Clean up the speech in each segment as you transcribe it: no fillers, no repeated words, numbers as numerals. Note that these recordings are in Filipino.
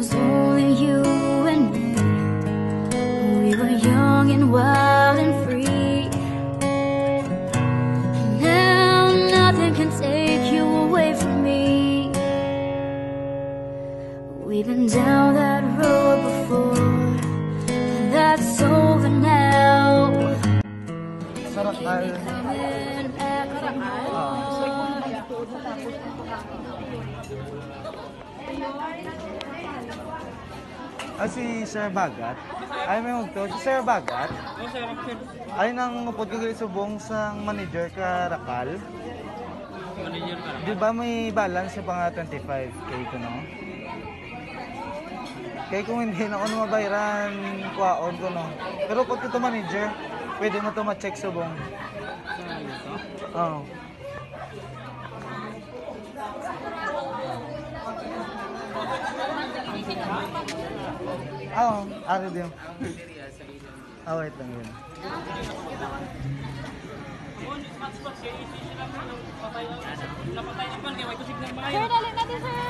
was only you and me. We were young and wild and free. And now nothing can take you away from me. We've been down that road before, and that's over now. Si Sir Bagat. Ay, may magto. Si Sir Bagat. Ay, nang upod ko subong sang manager ka Rakal. Manager ka Rakal? Di ba may balance sa pang 25K ko, no? Kaya kung hindi na ako mabayaran, kuwaon ko, no? Pero upod ko to manager, pwede mo to ma-check subong. Oo. Oo, ano din. Wait lang yun. Sir, dali natin, sir!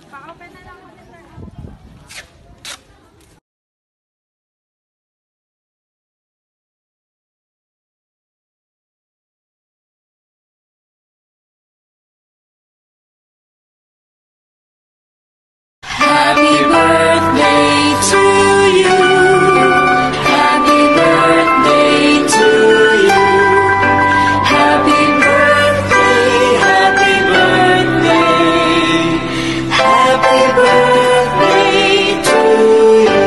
Pa-open na lang natin, sir. Happy birthday to you. Happy birthday to you. Happy birthday, happy birthday. Happy birthday to you.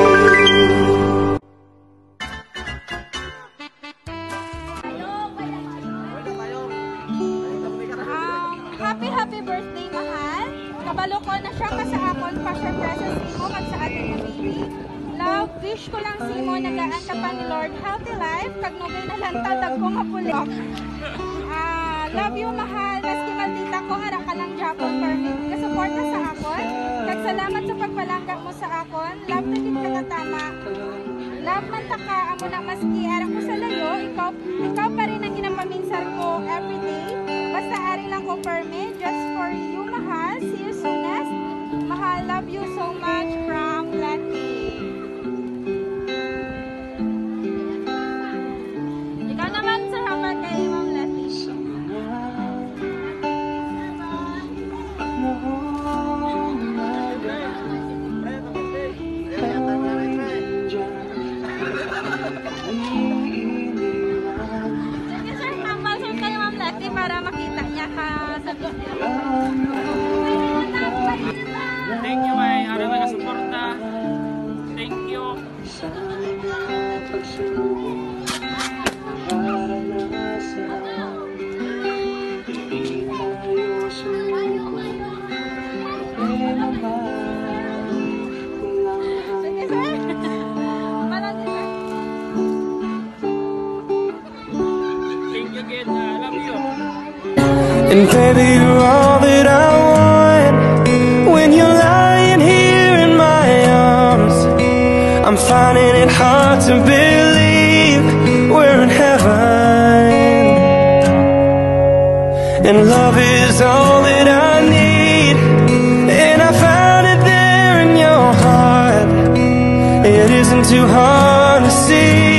Happy birthday, mahal. Kabalo ko na siya ka sa akon pa siya presence mo kag sa ating na baby. Love, wish ko lang simo nagaan ka pa ni Lord healthy life kag nugay na lantad ko nga puli. Love you, mahal. Maski maldita ko hara ka lang Japon permit. Kasuporta sa akon. Kag salamat sa pagpalangga mo sa akon. Love na gid ka katama. Love man ta ka amo na maski ara ko sa layo, ikaw pa rin ang ginapaminsar ko everyday. Basta ari lang ko permit just for you, mahal. See you soonest. Mahal, love you so much from Letty. Ikaw naman, sir, habang kay Ma'am Letty. Sige, sir, tambal, sir, kay Ma'am Letty para makita niya ka sa video. Thank you, may araw na suporta. Thank you. Thank you again. I love you. And baby, you're all that I want. When you're lying here in my arms, I'm finding it hard to believe we're in heaven. And love is all that I need, and I found it there in your heart. It isn't too hard to see.